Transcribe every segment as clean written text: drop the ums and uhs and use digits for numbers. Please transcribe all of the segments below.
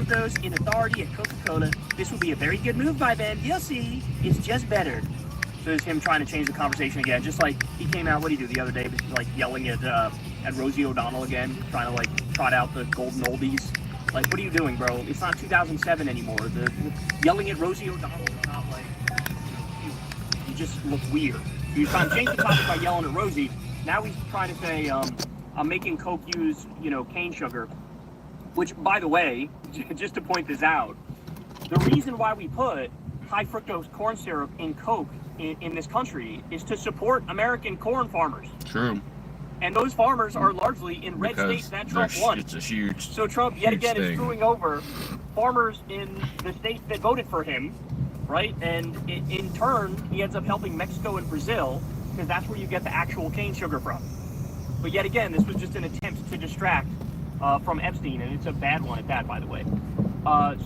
fructose in authority at Coca-Cola. This will be a very good move by Ben. You'll see. It's just better. So it's him trying to change the conversation again. Just like he came out, what did he do the other day? Like yelling at Rosie O'Donnell again, trying to like trot out the golden oldies. Like, what are you doing, bro? It's not 2007 anymore. The yelling at Rosie O'Donnell is not like, you just look weird. He was trying to change the topic by yelling at Rosie. Now he's trying to say, I'm making Coke use, cane sugar. Which, by the way, just to point this out, the reason why we put high fructose corn syrup in Coke in this country is to support American corn farmers. True. And those farmers are largely in red states that Trump won. It's a huge. So Trump yet again is screwing over farmers in the states that voted for him, right? And in turn, he ends up helping Mexico and Brazil because that's where you get the actual cane sugar from. But yet again, this was just an attempt to distract from Epstein, and it's a bad one at that, by the way.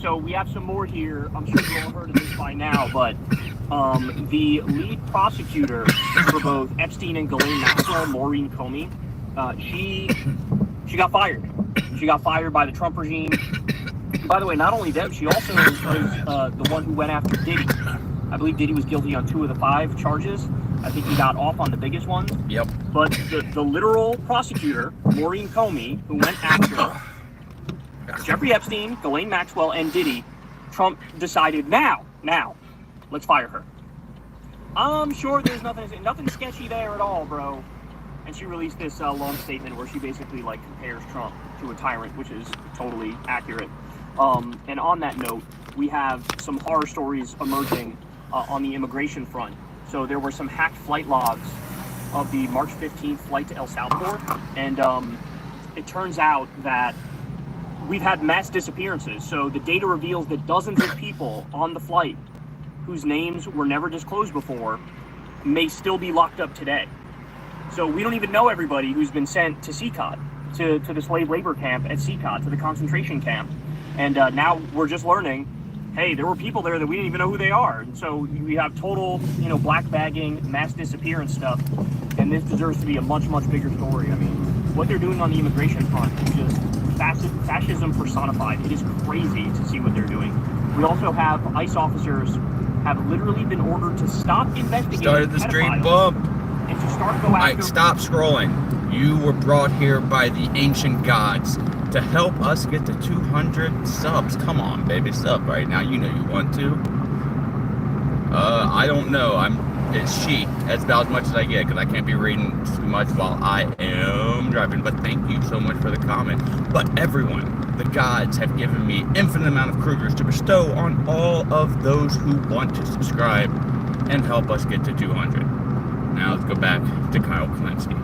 So we have some more here. I'm sure you all heard of this by now, but the lead prosecutor for both Epstein and Ghislaine Maxwell, Maureen Comey, she got fired. She got fired by the Trump regime. By the way, not only that, she also was the one who went after Diddy. I believe Diddy was guilty on 2 of the 5 charges. I think he got off on the biggest one. Yep. But the literal prosecutor, Maureen Comey, who went after Jeffrey Epstein, Ghislaine Maxwell, and Diddy, Trump decided now, let's fire her. I'm sure there's nothing sketchy there at all, bro. And she released this long statement where she basically like compares Trump to a tyrant, which is totally accurate. And on that note, we have some horror stories emerging on the immigration front. So there were some hacked flight logs of the March 15th flight to El Salvador, and it turns out that we've had mass disappearances. So the data reveals that dozens of people on the flight whose names were never disclosed before may still be locked up today. So we don't even know everybody who's been sent to CCOT, to the slave labor camp at CCOT, to the concentration camp. And now we're just learning, hey, there were people there that we didn't even know who they are. And so we have total, black bagging, mass disappearance stuff. And this deserves to be a much, much bigger story. I mean, what they're doing on the immigration front is just fascism personified. It is crazy to see what they're doing. We also have ICE officers have literally been ordered to stop investigating Started the straight bump. And to start go after... Alright, stop scrolling. You were brought here by the ancient gods to help us get to 200 subs. Come on, baby, sub right now. You know you want to. I don't know. It's she. That's about as much as I get because I can't be reading too much while I am driving. But thank you so much for the comment. But everyone, the gods have given me infinite amount of Krugers to bestow on all of those who want to subscribe and help us get to 200. Now let's go back to Kyle Kalinske.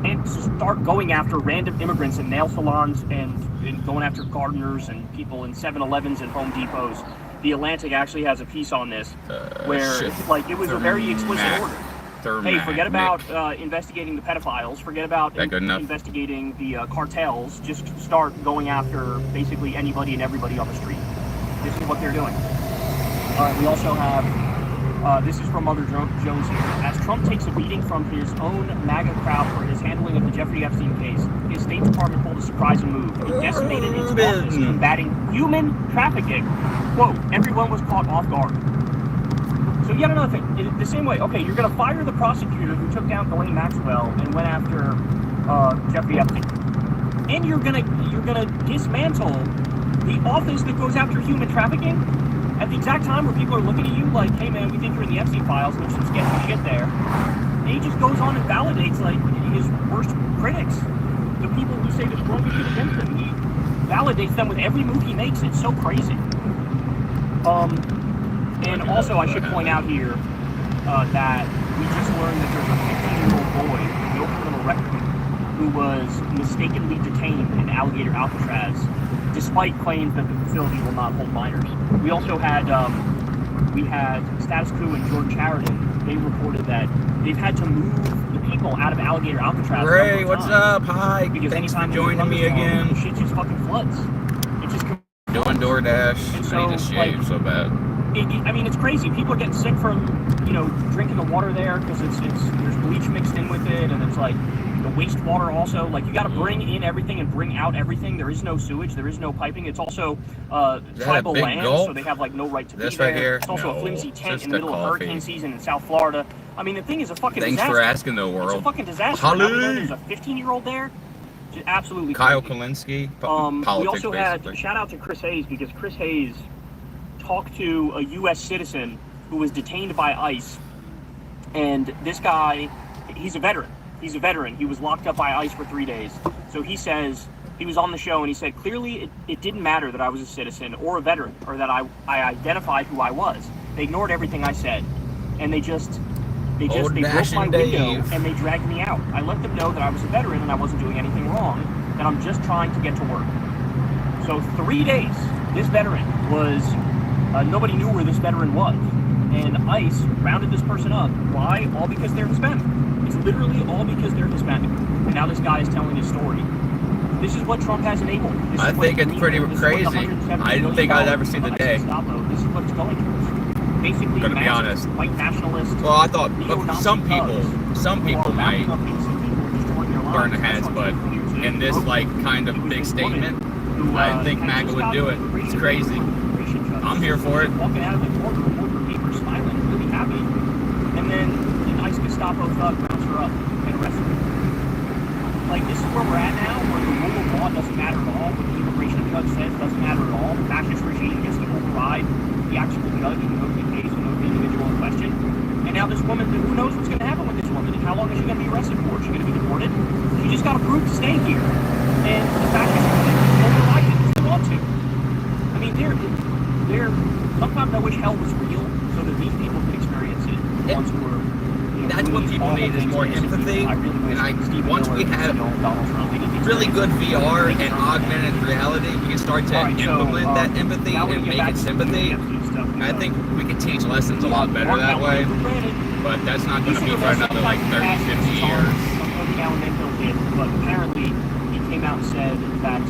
And start going after random immigrants in nail salons and going after gardeners and people in 7-Elevens and Home Depots. The Atlantic actually has a piece on this where it was a very explicit order. Hey, forget about investigating the pedophiles. Forget about investigating the cartels. Just start going after basically anybody and everybody on the street. This is what they're doing. We also have... this is from Mother Jones here. As Trump takes a beating from his own MAGA crowd for his handling of the Jeffrey Epstein case, his State Department pulled a surprising move. It decimated its office combating human trafficking. Quote, everyone was caught off guard. So yet another thing, the same way, okay, you're going to fire the prosecutor who took down Ghislaine Maxwell and went after Jeffrey Epstein. And you're gonna dismantle the office that goes after human trafficking at the exact time where people are looking at you like, hey man, we think you're in the Epstein files, there's some sketchy shit there. And he just goes on and validates like his worst critics, the people who say the strongest shit against him. He validates them with every move he makes. It's so crazy. And also I should point out here that we just learned that there's a 15-year-old boy with no criminal record who was mistakenly detained in Alligator Alcatraz despite claims that the facility will not hold minors. We also had Status Quo and Jordan Chariton. They reported that they've had to move the people out of Alligator Alcatraz. Ray, what's up? Hi. Because thanks anytime for joining me again. The shit just fucking floods. It just doing Doordash. And so, I need to shave so bad. I mean, it's crazy. People are getting sick from, drinking the water there because there's bleach mixed in with it, and it's like the wastewater also. Like, you got to bring in everything and bring out everything. There is no sewage. There is no piping. It's also tribal land, so they have, like, no right to be there. Right here? It's also a flimsy tent in the middle of hurricane season in South Florida. I mean, the thing is a fucking disaster. Thanks for asking, though, world. It's a fucking disaster. There's a 15-year-old there. Just absolutely Kyle crazy. Kalinske. We also had, shout out to Chris Hayes, because Chris Hayes talked to a U.S. citizen who was detained by ICE. And this guy, he's a veteran. He's a veteran. He was locked up by ICE for 3 days. So he says, he was on the show and he said, clearly it didn't matter that I was a citizen or a veteran, or that I identified who I was. They ignored everything I said. And they broke my window and they dragged me out. I let them know that I was a veteran and I wasn't doing anything wrong, that I'm just trying to get to work. So 3 days, this veteran was, nobody knew where this veteran was. And ICE rounded this person up. Why? All because they're Hispanic. It's literally all because they're Hispanic. And now this guy is telling his story. This is what Trump has enabled. I think it's pretty crazy. I didn't think I'd ever see the day. This is what it's going towards. Basically, gonna be honest. White nationalists. Well, I thought some people might burn the heads, but in this like kind of big statement, I didn't think MAGA would do it. It's crazy. I'm here for it. Walking out of the courtroom, paper smiling, really happy, and then the nice Gestapo thug rounds her up and arrests her. Like, this is where we're at now, where the rule of law doesn't matter at all. What the immigration judge says doesn't matter at all. The fascist regime gets to override the actual judge who knows the case, who knows the individual in question. And now this woman, who knows what's going to happen with this woman? And how long is she going to be arrested for? Is she going to be deported? She just got approved to stay here. And the fascist regime only like it because they want to. I mean, sometimes I wish hell was real so that these people could experience it once we're. That's what people need, is more empathy. And once we have really good VR and augmented reality, we can start to implement that empathy and make it sympathy. I think we can teach lessons a lot better that way. But that's not going to be for another like 30, 50 years. But apparently, he came out and said that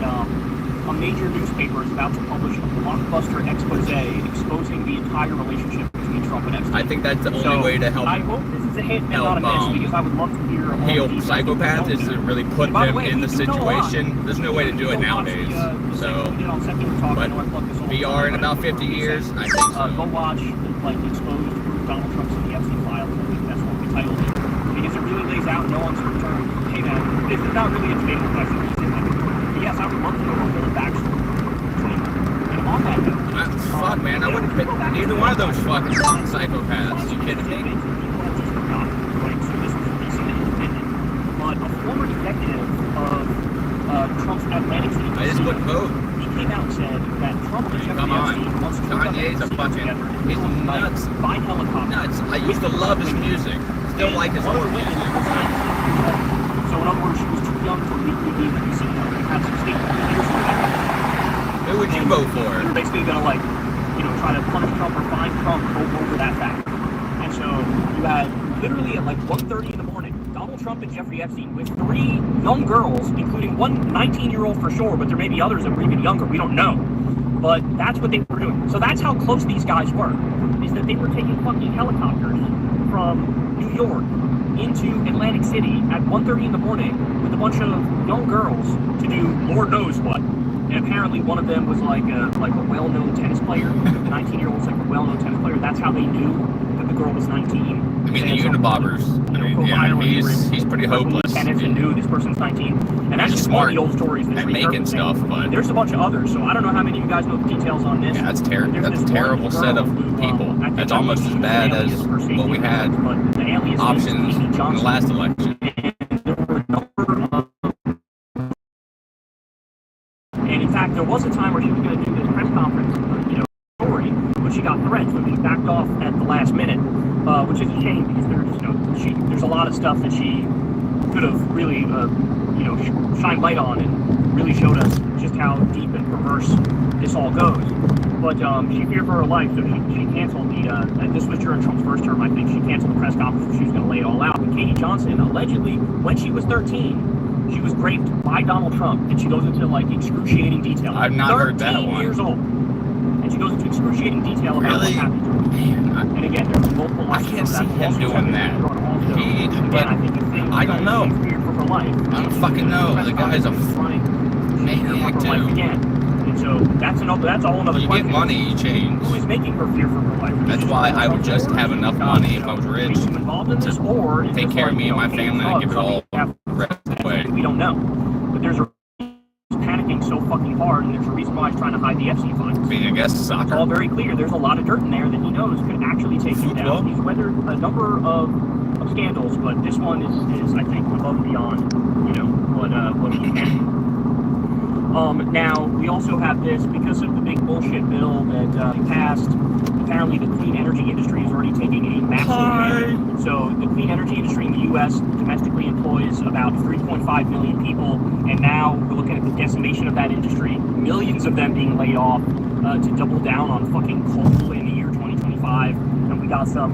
a major newspaper is about to publish a blockbuster expose exposing the entire relationship between Trump and Epstein. I think that's the only way to help. I hope this is a hit and not a miss, because I would love to hear heal psychopaths is to really put them in the situation. There's no way to do it nowadays. So, but VR in about 50 years, I think so. Go watch like exposed Donald Trump's in the Epstein files. I think that's what we titled it, because it really lays out no uncertain terms. Hey man, this is not really a debatable question. Yes, I would love to know a little backstory. And on that note, fuck, man, I wouldn't pick either one of those fucking psychopaths. You kidding me? But a former executive of Trump's Atlantic City, I just wouldn't vote. He came out and said that Trump and Jeffrey Epstein once Kanye's a fucking, he's nuts. By helicopter. Nuts. I used to love his music. Still like his old music. So in other words, she was too young to legally be in the casino. Have some state leaders. Who would you vote for? You're basically gonna try to punish Trump or find Trump over that fact. And so you had literally at like 1:30 in the morning, Donald Trump and Jeffrey Epstein with 3 young girls, including one 19-year-old for sure, but there may be others that were even younger. We don't know. But that's what they were doing. So that's how close these guys were. Is that they were taking fucking helicopters from New York into Atlantic City at 1:30 in the morning with a bunch of young girls to do Lord knows what. And apparently one of them was like a well-known tennis player. The 19-year-old's like a well-known tennis player. That's how they knew that the girl was 19. I mean, the Unibobbers. He's pretty hopeless. Tennis and knew this person's 19. And that's just one of the old stories. And making stuff, but there's a bunch of others. So I don't know how many of you guys know the details on this. Yeah, that's terrible. That's a terrible set of people. That's almost as bad as what we had options in the last election. And in fact, there was a time where she was going to do this press conference, story, but she got threats, so she backed off at the last minute, which is a shame because there's a lot of stuff that she could have really, shined light on and really showed us just how deep and perverse this all goes. But she feared for her life, so she canceled this was during Trump's first term, I think. She canceled the press conference where she was going to lay it all out. But Katie Johnson, allegedly, when she was 13, she was raped by Donald Trump, and she goes into like excruciating detail. I've not heard that one. 13 years old. And she goes into excruciating detail about what happened to her. Man, and again, there's multiple I can't see him doing that. I don't know. for life. I don't fucking know. The guy's a maniac for life too. again. And so that's a whole another You question. get money, you change. Who is making her fear for her life? That's why I would just have enough money if I was rich to take care of me and my family and give it all the rest away. We don't know. But there's a panicking so fucking hard, and there's a reason why he's trying to hide the Epstein files. Being a guest soccer. It's all very clear. There's a lot of dirt in there that he knows could actually take him down. He's weathered a number of scandals, but this one is I think above and beyond, what he can. Now we also have this because of the big bullshit bill that passed. Apparently, the clean energy industry is already taking a massive hit. So the clean energy industry in the U.S. domestically employs about 3.5 million people, and now we're looking at the decimation of that industry. Millions of them being laid off to double down on fucking coal in the year 2025. And we got some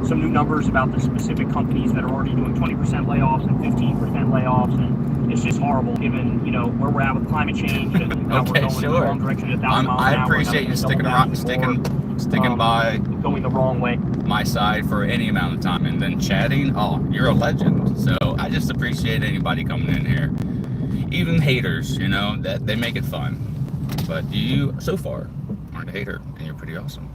new numbers about the specific companies that are already doing 20% layoffs and 15% layoffs, and it's just horrible given where we're at with climate change and how we're going in the wrong direction at 1,000 miles an hour. I appreciate you sticking by going the wrong way my side for any amount of time and then chatting. Oh, you're a legend. So I just appreciate anybody coming in here, even haters, that they make it fun. But you so far aren't a hater, and you're pretty awesome.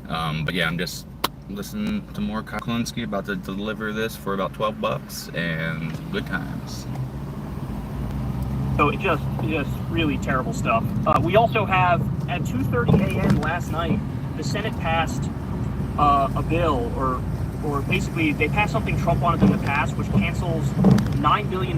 But yeah, I'm just listening to more Kyle Kulinski, about to deliver this for about $12 and good times. So it's just really terrible stuff. We also have at 2:30 a.m. last night, the Senate passed a bill, or basically they passed something Trump wanted them to pass, which cancels $9 billion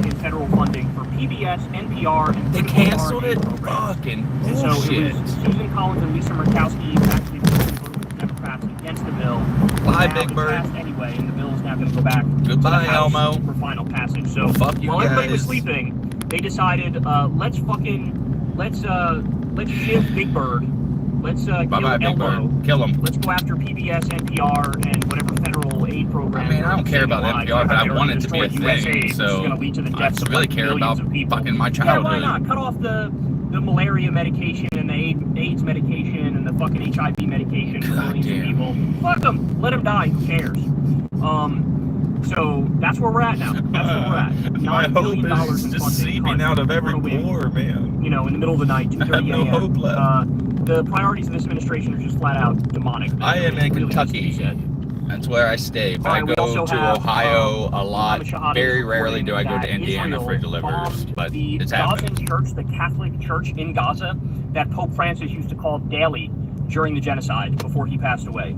in federal funding for PBS, NPR, and they canceled it. Fucking bullshit. And so it was Susan Collins and Lisa Murkowski actually voted Democrats against the bill. Bye, now Big Bird. Passed anyway, and the bill is now going to go back. Goodbye, to the House Elmo. for final passage. So fuck you while everybody was guys. sleeping, they decided let's shiv Big Bird. Let's kill Big Elmo. Bird. Kill him. Let's go after PBS, NPR, and whatever federal aid program. I mean, I don't care about NPR, but I want it to be a thing. So I really care about fucking my childhood. Yeah, why not? Cut off the malaria medication and the AIDS medication and the fucking HIV medication for millions of people. Fuck them. Let them die. Who cares? So that's where we're at now. That's where we're at. My hope is just seeping out of every pore, man. In the middle of the night, 2:30 a.m. no hope left. The priorities of this administration are just flat out demonic. I am in Kentucky. That's where I stay. But I go to Ohio a lot. Very rarely do I go to Indiana for delivers. But it's happening. The Gazan Church, the Catholic Church in Gaza, that Pope Francis used to call daily during the genocide before he passed away.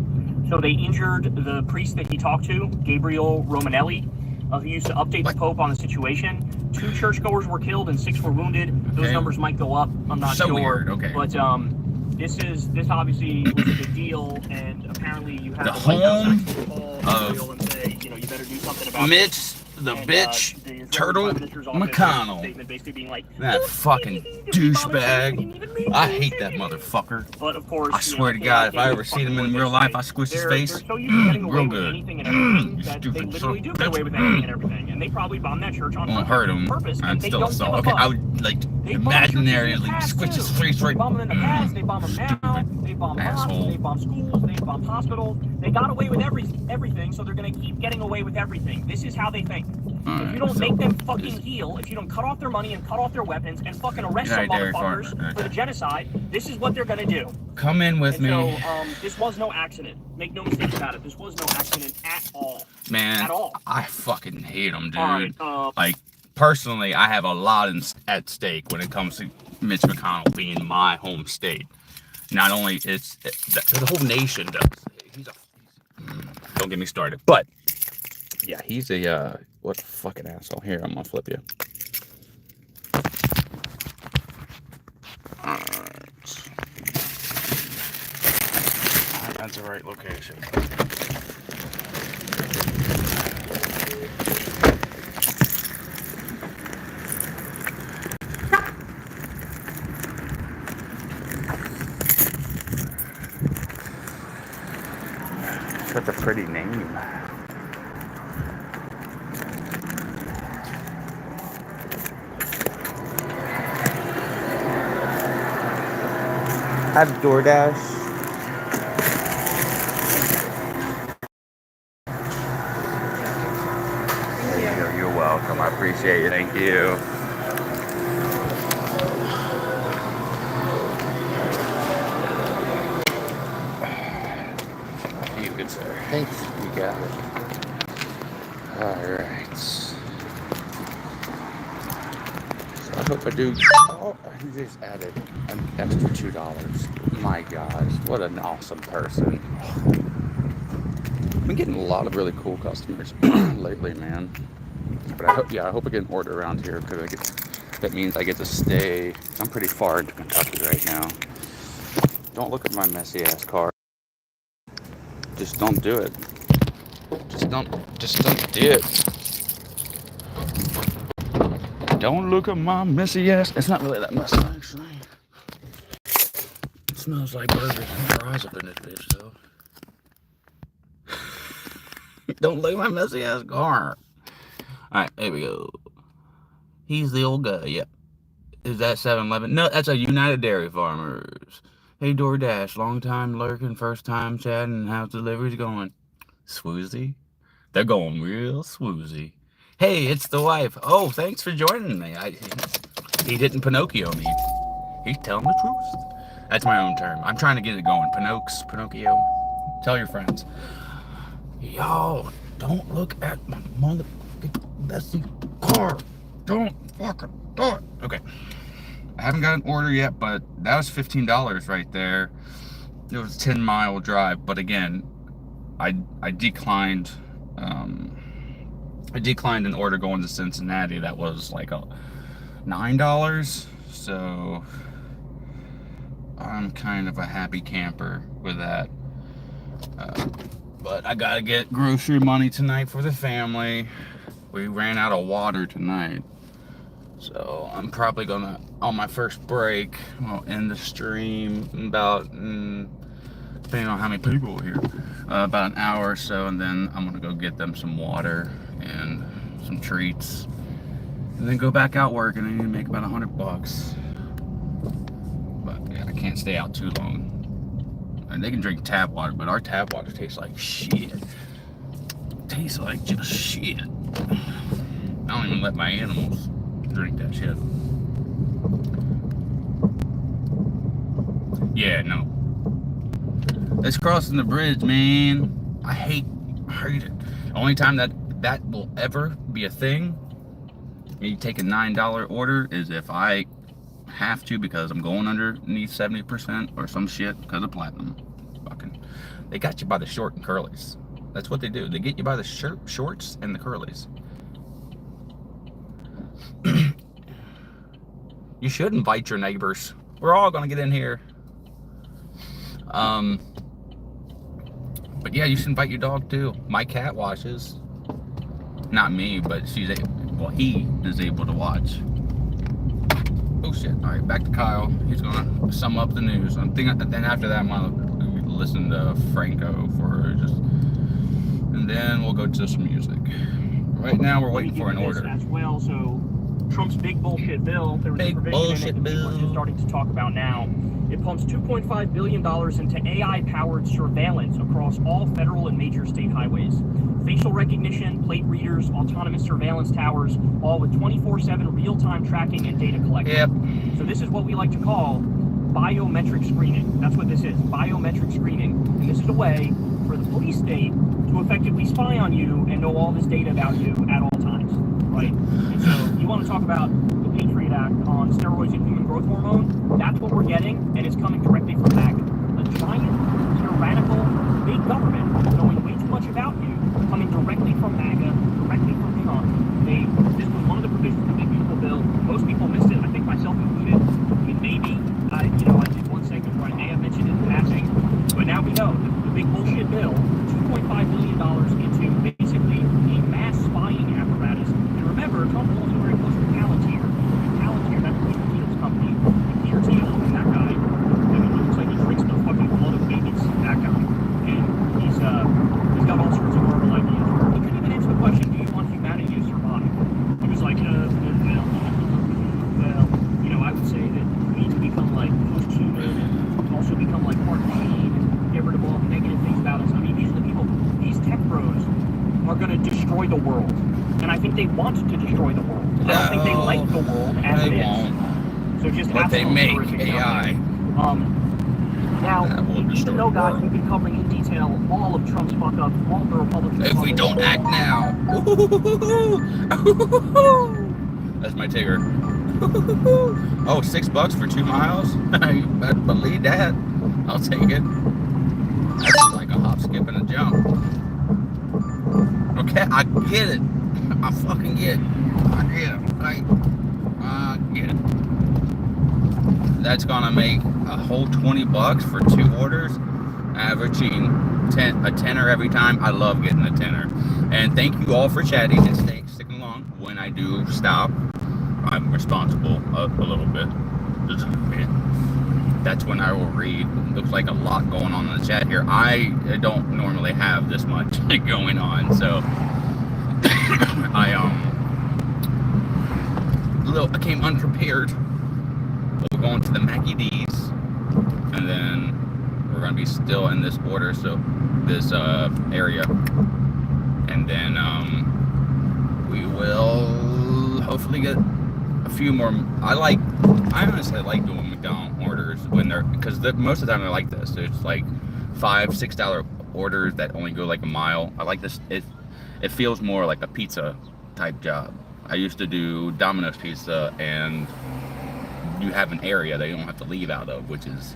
So they injured the priest that he talked to, Gabriel Romanelli, who used to update the Pope on the situation. 2 churchgoers were killed and 6 were wounded. Those numbers might go up. I'm not sure. Weird. Okay. But this obviously was a big deal, and apparently you have the White House home actually call Gabriel and say, you better do something about Mitch the bitch Turtle McConnell. Basically being like, that fucking douchebag. I hate that motherfucker. But of course, I swear to God, if I ever seen him in real life, I squish his face. They're so used to getting away real with good. anything and everything that they literally do get away with anything and everything. And they probably bombed that church on purpose. I'm and they still don't assault. give a Okay, fuck. I would like imaginarily squish his face right. They bomb them in the past. They bomb them now. They bomb mosques. They bomb schools. They bomb hospitals. They got away with everything, so they're gonna keep getting away with everything. This is how they think. If you don't make them fucking heal, if you don't cut off their money and cut off their weapons and fucking arrest some motherfuckers for the genocide, this is what they're gonna do. Come in with me. So, this was no accident. Make no mistake about it. This was no accident at all. Man, at all. I fucking hate them, dude. Right, like, personally, I have a lot at stake when it comes to Mitch McConnell being my home state. Not only the whole nation does. Don't get me started. But yeah, he's a what a fucking asshole. Here, I'm gonna flip you. Alright. That's the right location. Such a pretty name. I have Doordash. There you go. You're welcome. appreciate you. Thank you. You good, sir. Thanks. You got it. Alright. So I hope I do. Oh, he just added an extra $2. My gosh, what an awesome person. I've been getting a lot of really cool customers lately, man. But I hope, I get an order around here because that means I get to stay. I'm pretty far into Kentucky right now. Don't look at my messy ass car. Just don't do it. Just don't do it. Don't look at my messy ass. It's not really that messy, actually. It smells like burgers and fries up in this bitch, though. Don't look at my messy ass car. Alright, here we go. He's the old guy, yep. Is that 7-Eleven? No, that's a United Dairy Farmers. Hey, Doordash, long time lurking, first time chatting. How's deliveries going? Swoozy? They're going real swoozy. Hey, it's the wife. Oh, thanks for joining me. He didn't Pinocchio me. He's telling the truth. That's my own term. I'm trying to get it going. Pinocchio. Tell your friends. Yo, don't look at my motherfucking messy car. Don't fucking do it. Okay. I haven't got an order yet, but that was $15 right there. It was a 10-mile drive, but again, I declined. I declined an order going to Cincinnati. That was like $9. So I'm kind of a happy camper with that. But I gotta get grocery money tonight for the family. We ran out of water tonight. So I'm probably gonna, on my first break, I'll end the stream about, depending on how many people are here, about an hour or so, and then I'm gonna go get them some water and some treats, and then go back out working. I need to make about $100. But yeah, I can't stay out too long. And they can drink tap water, but our tap water tastes like shit. Tastes like just shit. I don't even let my animals drink that shit. Yeah, no. It's crossing the bridge, man. I hate it. Only time that will ever be a thing, me take a $9 order, is if I have to, because I'm going underneath 70% or some shit because of platinum. Fucking, they got you by the short and curlies. That's what they do. They get you by the shorts and the curlies. You should invite your neighbors. We're all gonna get in here. But yeah, you should invite your dog too. My cat watches. Not me, but he is able to watch. Oh shit! All right, back to Kyle. He's gonna sum up the news. Then after that, I'm gonna listen to Franco for just, and then we'll go to some music. Right now, we're waiting for an order. As well, so Trump's big bullshit bill. There was a provision in it that people are just starting to talk about now. It pumps $2.5 billion into AI-powered surveillance across all federal and major state highways. Facial recognition, plate readers, autonomous surveillance towers, all with 24/7 real-time tracking and data collection. Yep. So this is what we like to call biometric screening. That's what this is, biometric screening. And this is a way for the police state to effectively spy on you and know all this data about you at all times, right? And so you want to talk about the Patriot Act on steroids and human growth hormone? That's what we're getting, and it's coming directly from MAGA. A giant, tyrannical, big government knowing way too much about you, coming directly from MAGA, directly from Trump. This was one of the provisions of the big beautiful bill. Most people missed it, I think myself included. I mean, maybe, I did one segment where I may have mentioned it in passing, but now we know the big bullshit bill, $2.5 billion into basically a mass spying apparatus. And remember, Trump was also very close to Palantir. Palantir, that's Peter Thiel's company. Peter Thiel, that guy, it looks like he drinks the fucking blood of babies, that guy. And he's got all sorts of horrible ideas. He couldn't even answer the question, do you want humanity to survive? He was like, well, I would say that we need to become like post-human and also become like part machine and get rid of all the negative things about us. I mean, these are the people, these tech bros are going to destroy the world. And and I think they want to destroy the world. I don't think they like the world as it is. Won't. So just But they absolute make horrific AI. Now, That will even destroy though, the guys, world. we've been covering in detail all of Trump's fuck-ups, all the Republicans' If we don't act now. That's my Tigger. Oh, $6 for 2 miles? You better believe that. I'll take it. That's like a hop, skip, and a jump. Okay, I get it. I fucking get it. I get it, okay? I get it. That's gonna make a whole $20 for 2 orders, averaging a tenner every time. I love getting a tenner. And thank you all for chatting and sticking along. When I do stop, I'm responsible a little bit. Just a bit. That's when I will read. Looks like a lot going on in the chat here. I don't normally have this much going on, so I came unprepared. We're going to the Mackie D's, and then we're gonna be still in this order, so this area, and then we will hopefully get a few more. I honestly like doing McDonald's orders when they're, because most of the time they're like this. It's like $5-6 orders that only go like a mile. I like this. It feels more like a pizza type job. I used to do Domino's pizza, and you have an area that you don't have to leave out of, which is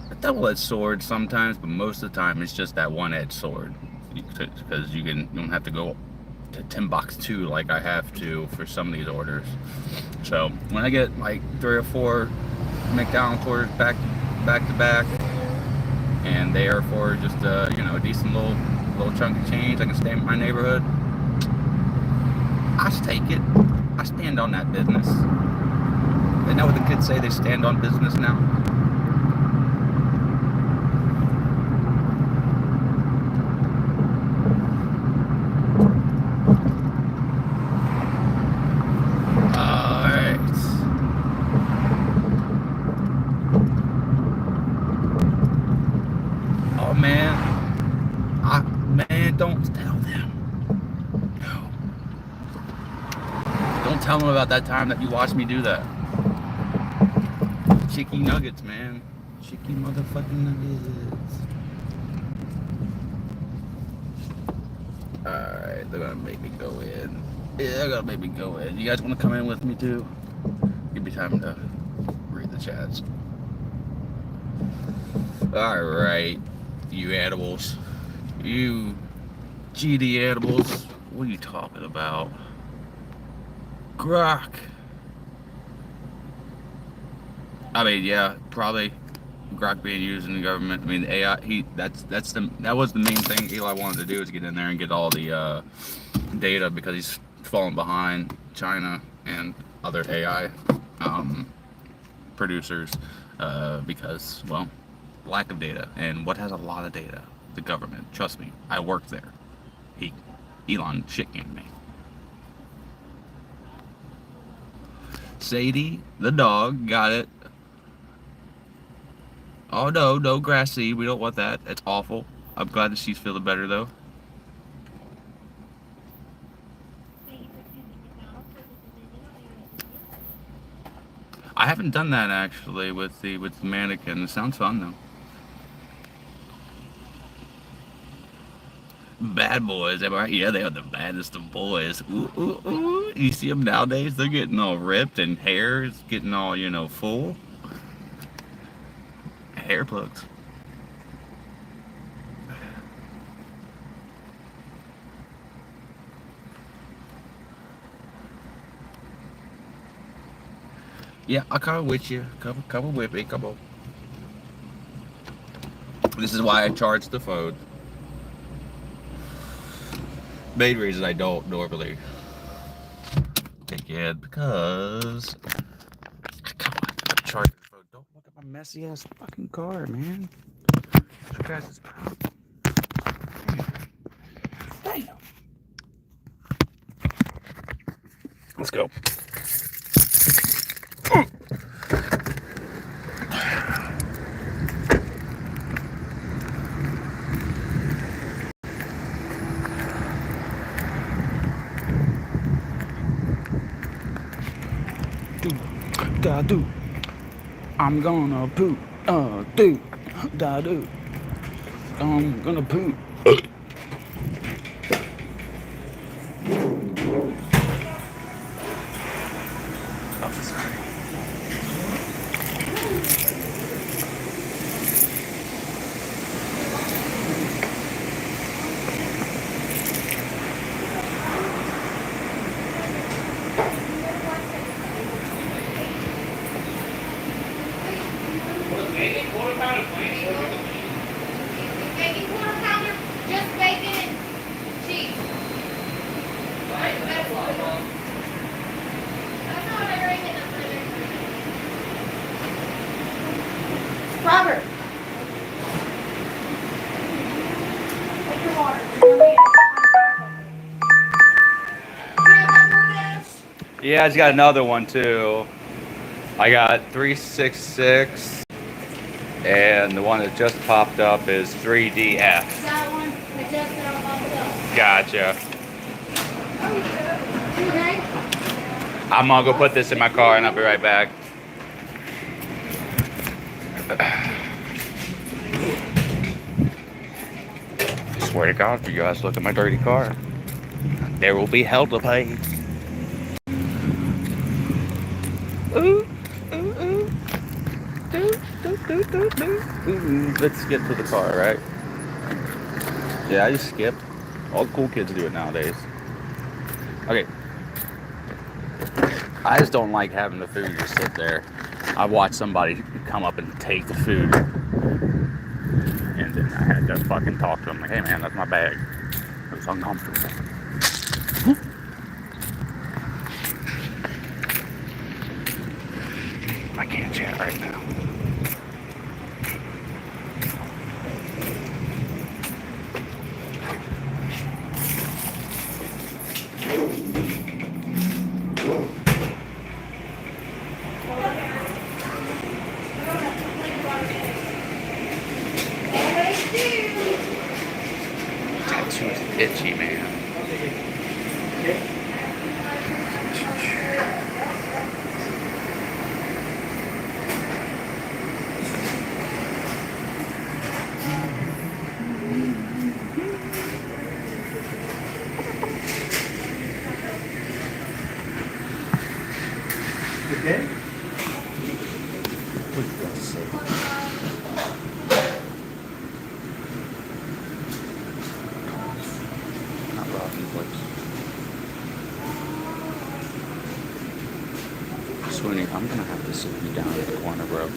a double-edged sword sometimes, but most of the time it's just that one-edged sword, because you don't have to go to 10 box 2 like I have to for some of these orders. So when I get like 3 or 4 McDonald's orders back to back, and they are for just a decent little chunk of change, I can stay in my neighborhood, I just take it. I stand on that business. Isn't that what the kids say? They stand on business now. Oh man, don't tell them. No. Don't tell them about that time that you watched me do that. Chicky nuggets, man. Chicky motherfucking nuggets. Alright, they're gonna make me go in. Yeah, they're gonna make me go in. You guys wanna come in with me too? Give me time to read the chats. Alright, you animals. You GD animals. What are you talking about? Grok. I mean, yeah, probably Grok being used in the government. I mean, AI. That was the main thing Eli wanted to do, is get in there and get all the data, because he's falling behind China and other AI producers because, well, lack of data. And what has a lot of data? The government. Trust me, I worked there. Elon shit came to me. Sadie, the dog, got it. Oh no grass seed. We don't want that. It's awful. I'm glad that she's feeling better though. I haven't done that actually with the mannequin. It sounds fun though. Bad boys, am I right? Yeah, they are the baddest of boys. Ooh, ooh, ooh. You see them nowadays? They're getting all ripped, and hair is getting all, full. Hair plugs. Yeah, I'll come with you. Come with me. Come on. This is why I charge the phone. Main reason I don't normally take in, because come on, I charge the phone. Don't look at my messy ass fucking car, man. You guys is proud. Damn. Let's go. da do. I'm gonna poop, do, da do. I'm gonna poop. Oh, sorry. Bacon quarter pounder, just bacon and cheese. That's not everything in the fridge. Robert. Take your water. Yeah, I just got another one too. I got 366, and the one that just popped up is 3DF. That one, I just got popped up. Gotcha. Okay. I'm gonna go put this in my car and I'll be right back. I swear to God, if you guys look at my dirty car, there will be hell to pay. Ooh, ooh, ooh. Do, do, do, do, do. Ooh, let's skip to the car, right? Yeah, I just skip. All the cool kids do it nowadays. Okay. I just don't like having the food just sit there. I watched somebody come up and take the food. And then I had to fucking talk to him like, hey man, that's my bag. It was uncomfortable. I can't chat right now. Tattoo's itchy, man. Okay? Not rocking place. Swooning, I'm gonna have to sit you down at the corner, bro.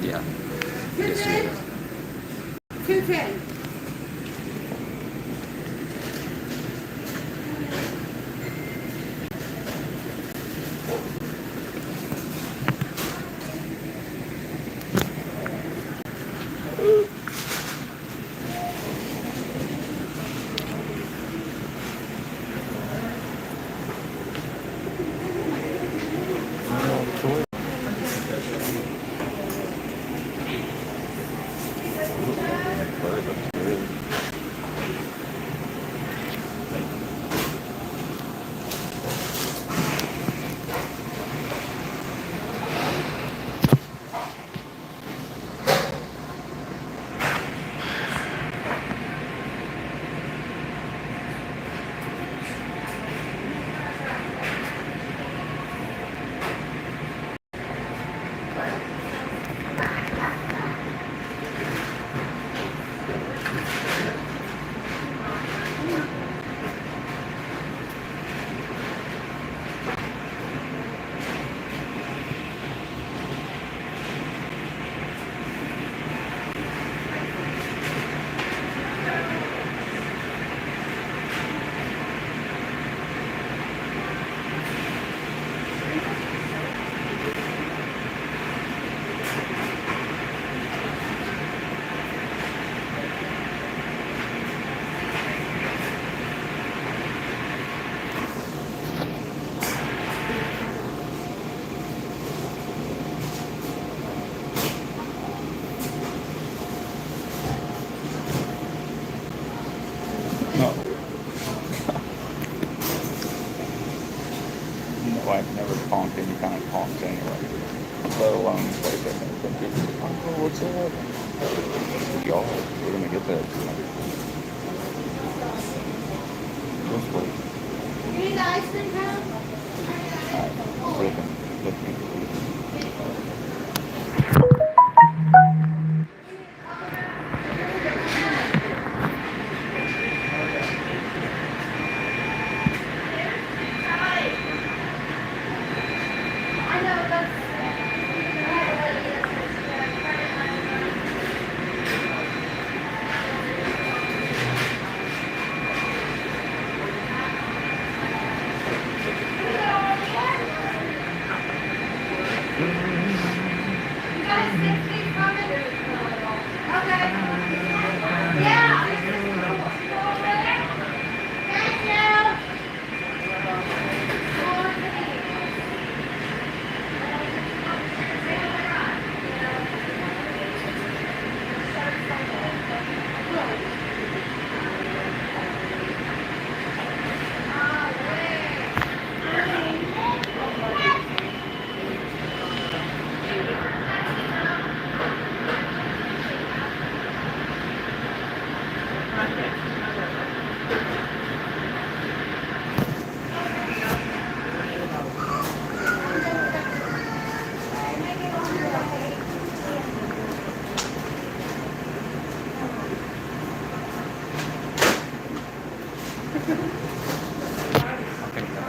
Yeah. Yes, you will. 210. wife never conked any kind of conks anyway. Let alone like that. But people say, "Uncle, what's up?" Y'all, we're gonna get that tonight. This way. You need the ice cream cone? Flipping. I know, that's... You guys 6 feet from it? Okay. Yeah.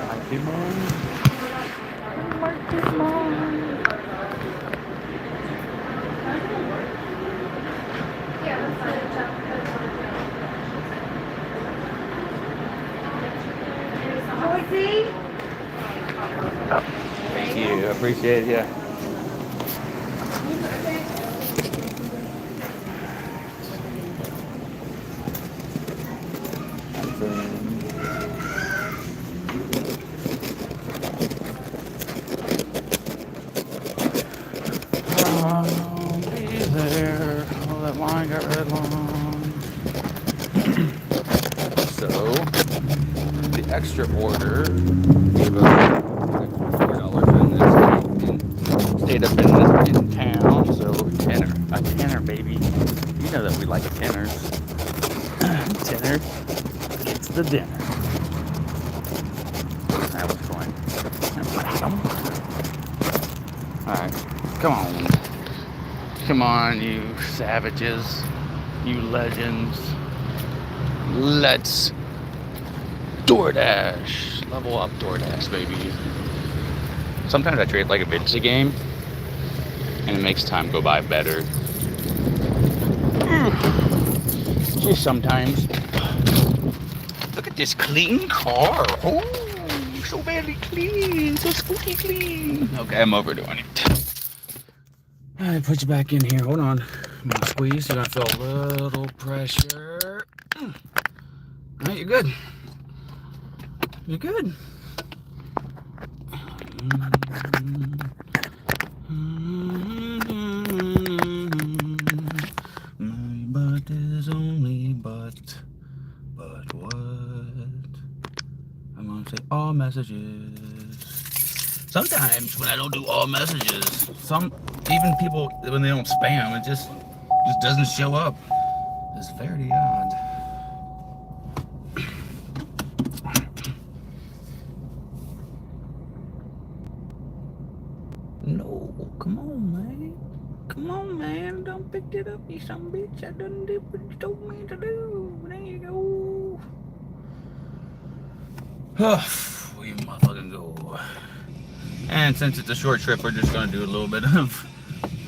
Thank you. Thank you. I appreciate it. Yeah. I'll be there. Oh, that line got red long. So, the extra order gave us $4 and stayed up in town. So, a tenner, baby. You know that we like tenners. Tenner gets the dinner. That was fun. Alright. Come on, you savages, you legends. Let's Doordash. Level up Doordash, baby. Sometimes I treat it like a video game, and it makes time go by better. Just sometimes. Look at this clean car. Oh, so very clean, so spooky clean. Okay, I'm overdoing it. I put you back in here. Hold on. I'm gonna squeeze. You're gonna feel a little pressure. Alright, you're good. You're good. My butt is only butt. But what? I'm gonna say all messages. Sometimes when I don't do all messages, even people when they don't spam, it just doesn't show up. It's very odd. No, come on, man. Come on, man. Don't pick it up, you some bitch. I done did what you told me to do. There you go. We motherfucking go. And since it's a short trip, we're just gonna do a little bit of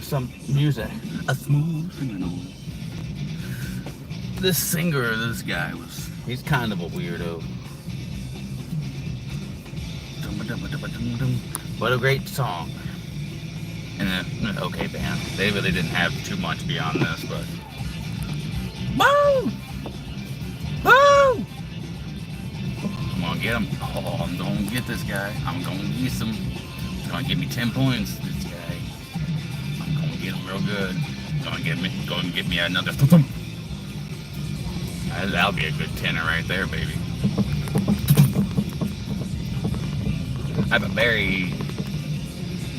some music. A smooth criminal. This singer, this guy he's kind of a weirdo. What a great song. And an okay band. They really didn't have too much beyond this, but. Boom! Boom! I'm gonna get him. Oh, I'm gonna get this guy. I'm gonna get him. He's gonna give me 10 points, this guy. I'm gonna get him real good. Gonna get me another. That'll be a good tenner right there, baby. I have a very,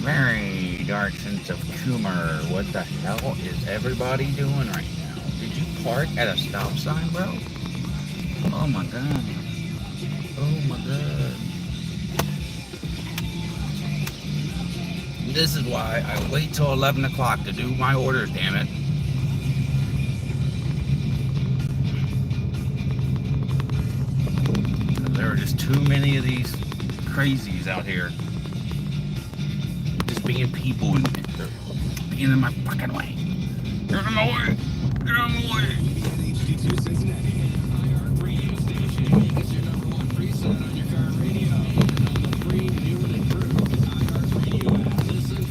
very dark sense of humor. What the hell is everybody doing right now? Did you park at a stop sign, bro? Oh my god. Oh my god. This is why I wait till 11 o'clock to do my orders, damn it. There are just too many of these crazies out here. Just being people and being in my fucking way. Get out of my way. Get out of my way.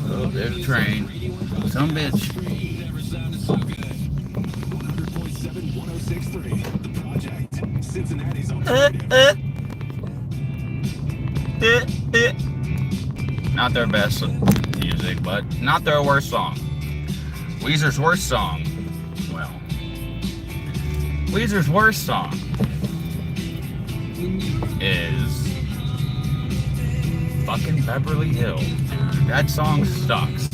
Oh, there's a train. Some bitch. Not their best music, but not their worst song. Weezer's worst song. Well, Weezer's worst song is fucking Beverly Hills. That song sucks.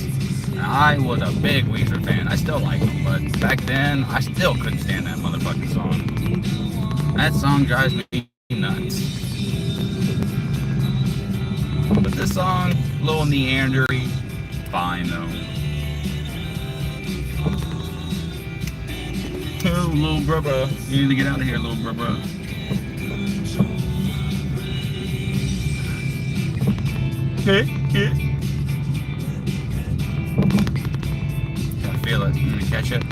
I was a big Weezer fan. I still like him, but back then, I still couldn't stand that motherfucking song. That song drives me nuts. But this song, a little Neandery, fine though. Oh, little brother, you need to get out of here, little brother. I feel it. You gonna catch it?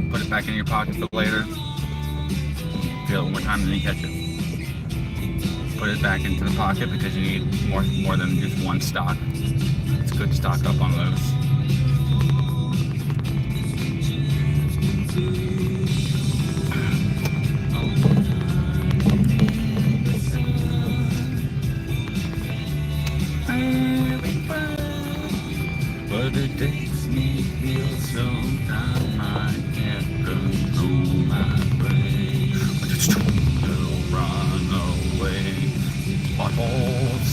Put it back in your pocket for later. Feel it one more time, then you catch it. Put it back into the pocket because you need more than just one stock. It's good to stock up on those. But it takes me here sometime I can't control my brain. But it's true, it'll run away. Buttholes.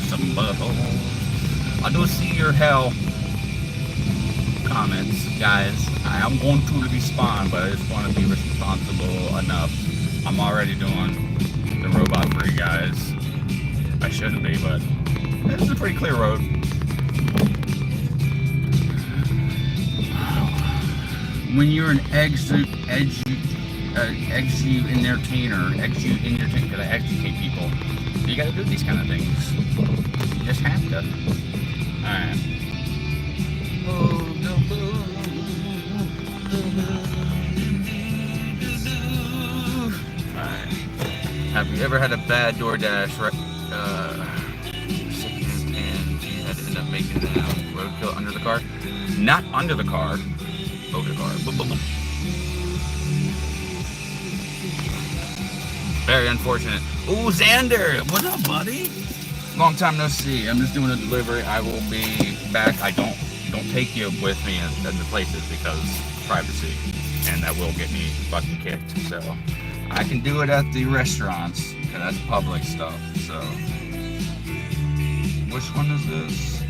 Some buttholes. I do see your hell comments, guys. I am going to respond, but I just want to be responsible enough. I'm already doing the robot free, guys. I shouldn't be, but this is a pretty clear road. When you're an entertainer, because I educate people, you gotta do these kind of things. You just have to. Alright. Alright. Have you ever had a bad Doordash and you had to end up making roadkill under the car? Not under the car, over the car. Boom, boom, boom. Very unfortunate. Ooh, Xander! What's up, buddy? Long time no see. I'm just doing a delivery. I will be back. I don't take you with me in the places because privacy, and that will get me fucking kicked. So I can do it at the restaurants because that's public stuff. So which one is this?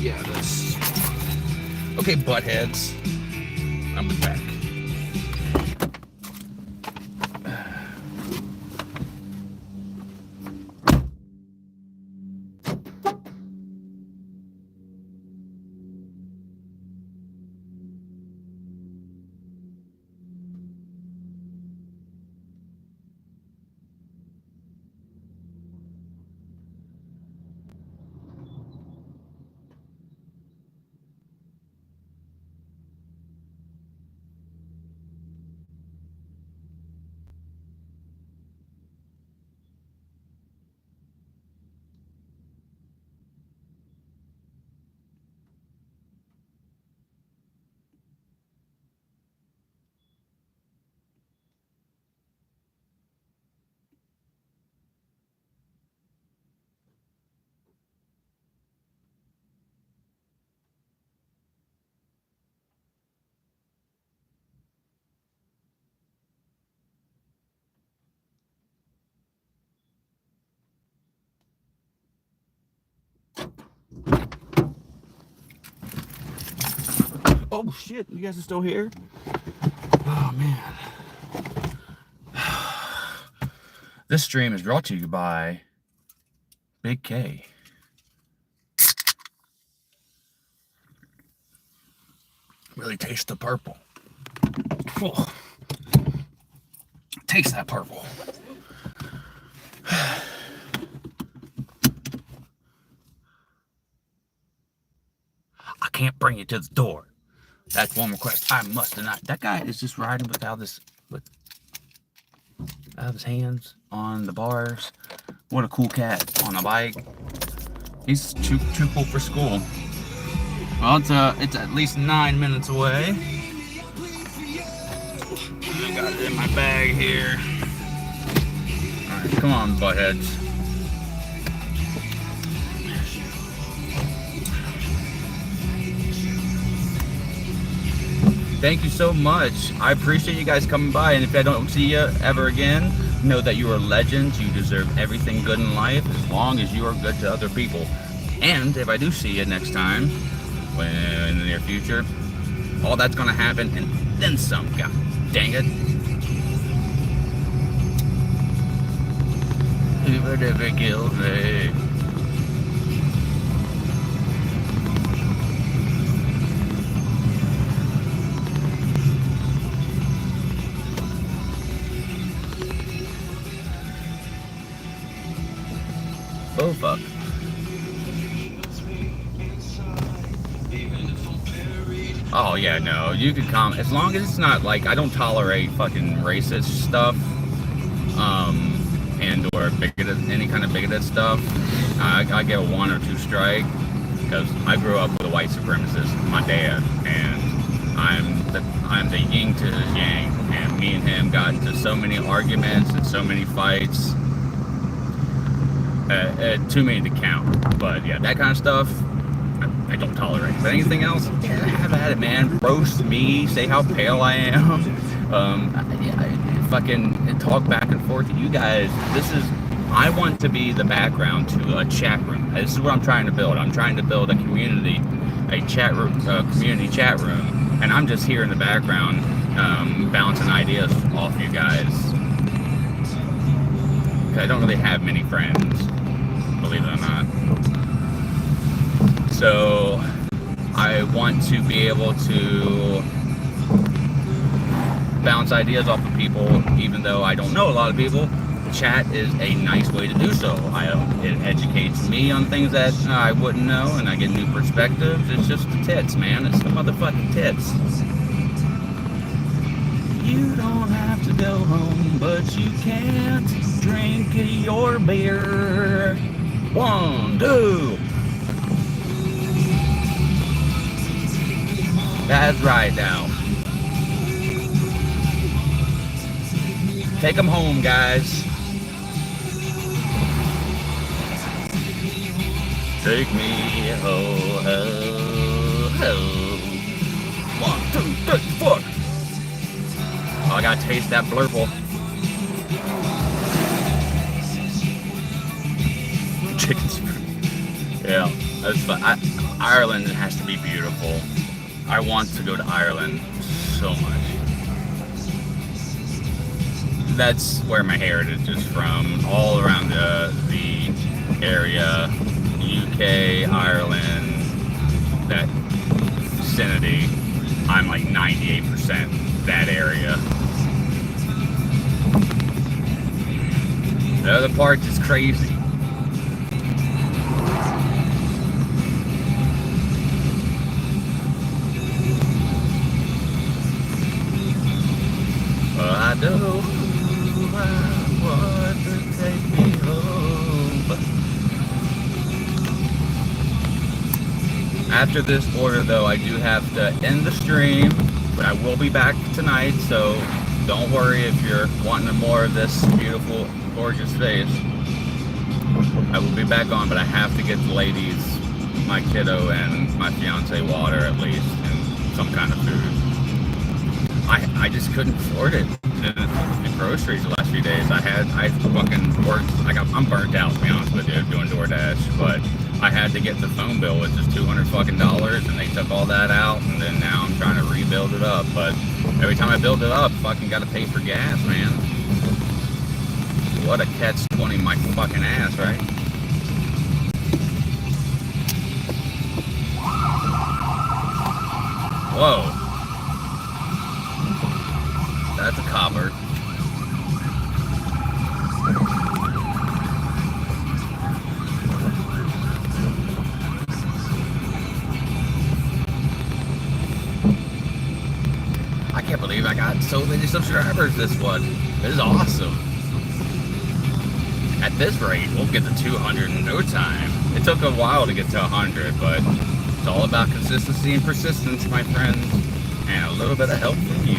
Yeah, this. Okay, buttheads. I'm back. Oh shit, you guys are still here? Oh man. This stream is brought to you by Big K. Really taste the purple. Oh, taste that purple. I can't bring you to the door. That's one request I must deny. That guy is just riding without his hands on the bars. What a cool cat on a bike. He's too cool for school. Well, it's at least 9 minutes away. I got it in my bag here. All right, come on, buttheads. Thank you so much. I appreciate you guys coming by, and if I don't see you ever again, know that you are legends. You deserve everything good in life as long as you are good to other people. And if I do see you next time, in the near future, all that's gonna happen and then some. God dang it. Who would ever kill me? Oh fuck. Oh yeah, no, you can comment as long as it's not like I don't tolerate fucking racist stuff, and or bigoted, any kind of bigoted stuff. I get a 1 or 2 strike because I grew up with a white supremacist, my dad, and I'm the yin to his yang, and me and him got into so many arguments and so many fights, too many to count. But yeah, that kind of stuff I don't tolerate. But anything else, yeah, have at it, man. Roast me, say how pale I am. I fucking talk back and forth to you guys. I want to be the background to a chat room. This is what I'm trying to build. I'm trying to build a community, a chat room, community chat room, and I'm just here in the background, bouncing ideas off you guys. I don't really have many friends, believe it or not. So I want to be able to bounce ideas off of people, even though I don't know a lot of people. Chat is a nice way to do so. It educates me on things that I wouldn't know, and I get new perspectives. It's just the tits, man. It's the motherfucking tits. You don't have to go home, but you can't drink your beer. 1, 2. That's right now. Take them home, guys. Take me home, home. 1, 2, 3, 4. Oh, I gotta taste that blurple. Chicken soup. Yeah, that's fun. Ireland has to be beautiful. I want to go to Ireland so much. That's where my heritage is from. All around the area, UK, Ireland, that vicinity. I'm like 98% that area. The other part is crazy. I know I want to take me home. After this order, though, I do have to end the stream, but I will be back tonight, so don't worry if you're wanting more of this beautiful, gorgeous face. I will be back on, but I have to get the ladies, my kiddo, and my fiance water at least, and some kind of food. I just couldn't afford it. The groceries the last few days. I fucking worked. I'm burnt out, to be honest with you, doing Doordash, but I had to get the phone bill, which is $200 fucking, and they took all that out, and then now I'm trying to rebuild it up. But every time I build it up, fucking gotta pay for gas, man. What a catch-20 my fucking ass, right? Whoa. That's a copper. I can't believe I got so many subscribers this one. This is awesome. At this rate, we'll get to 200 in no time. It took a while to get to 100, but it's all about consistency and persistence, my friends, and a little bit of help from you.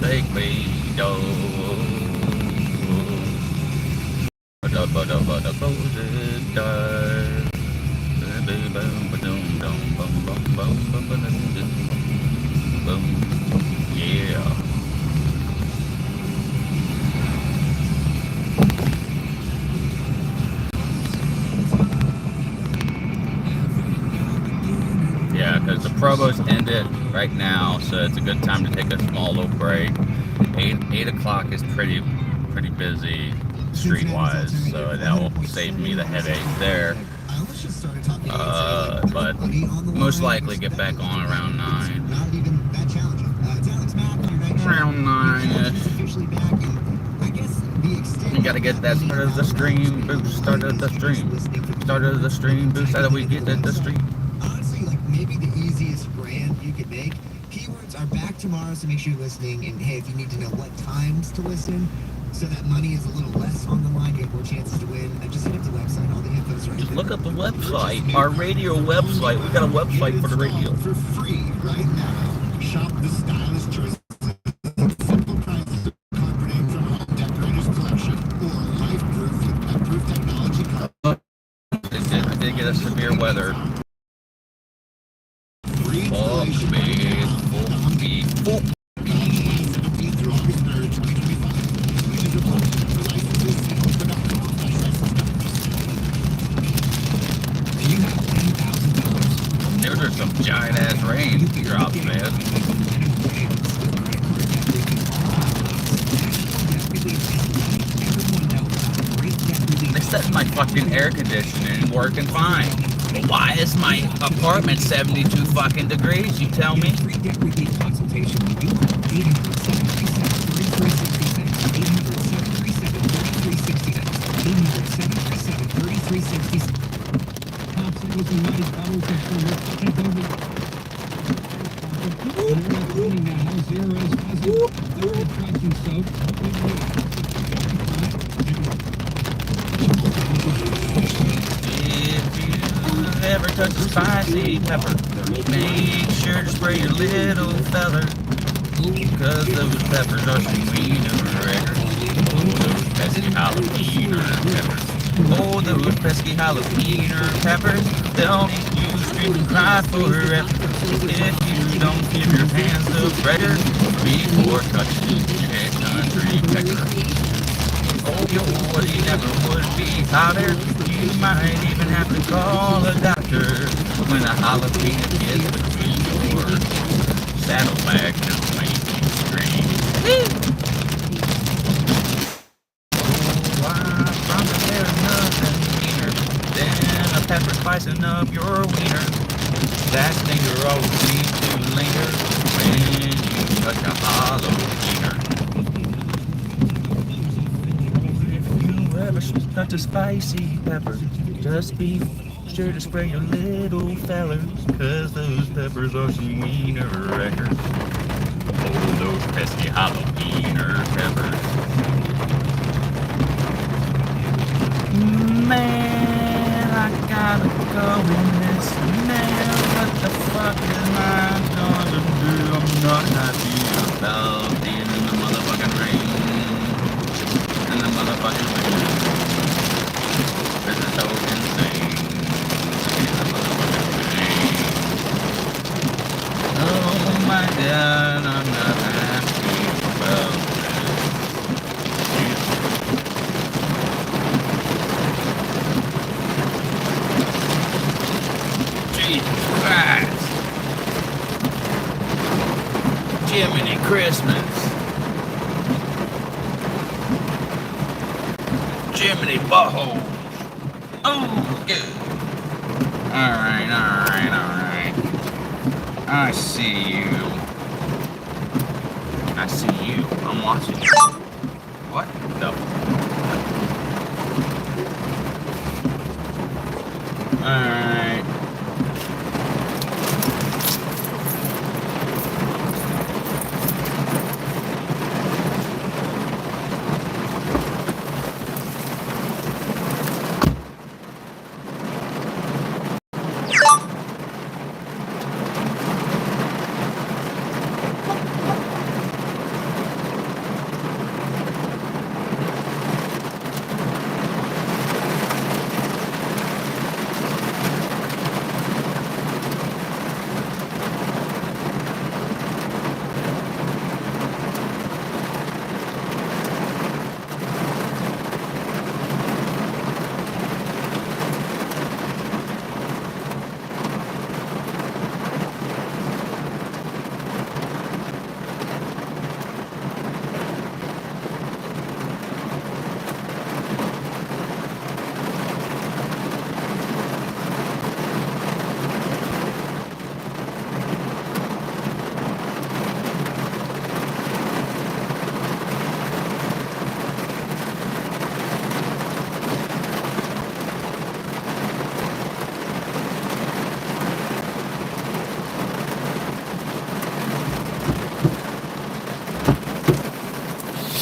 Take me, go. Yeah. Yeah, because the promos ended right now, so it's a good time to take a small little break. 8 o'clock is pretty busy street-wise, so that will save me the headache there. But most likely get back on around 9. Around 9-ish. You gotta get that start of the stream boost, start of the stream boost, how do we get at the stream? Honestly, like maybe the easiest brand you could make. Keywords are back tomorrow, so make sure you're listening. And hey, if you need to know what times to listen, so that money is a little less on the line, you have more chances to win. Just hit up the website. All the info's right Just there. look up the website, our radio website. We got a website for the radio. For free right now. Shop the stylish choices. Simple prices. Confident from Home Decorators Collection or life-proof with pet-proof technology. I did get a severe weather. Full speed, full speed, full. Those are some giant ass raindrops, man. They set my fucking air conditioning working fine. But why is my apartment 72 fucking degrees, you tell me? If you ever touch a spicy pepper, make sure to spray your little feather, cause those peppers are sweet and rare. Oh, those pesky jalapeno peppers. Oh, those pesky jalapeno peppers, they'll make you scream and cry forever if you don't give your hands a prayer before touching that country pecker. Oh, your body never would be hotter. You might even have to call a doctor when a jalapeno gets between your saddlebags and make you scream. Oh, I promise there's nothing meaner than a pepper spicing up your wiener. That stinger always seems to linger when you touch a jalapeno. Ever touch a spicy pepper, just be sure to spray your little fellers, cause those peppers are some wiener wreckers. Oh, those pesky jalapeno peppers. Man, I gotta go in this. Man, what the fuck am I gonna do? I'm not happy about being in the motherfucking rain. Yeah, and I'm not happy about this. Jesus Christ. Jiminy Christmas. Jiminy butthole. Oh, yeah. Alright. I see you. I'm watching you. What? No. Alright.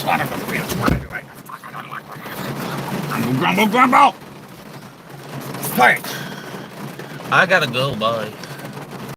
Son of a bitch, what are you doing? Grumble. Right. I gotta go, bye.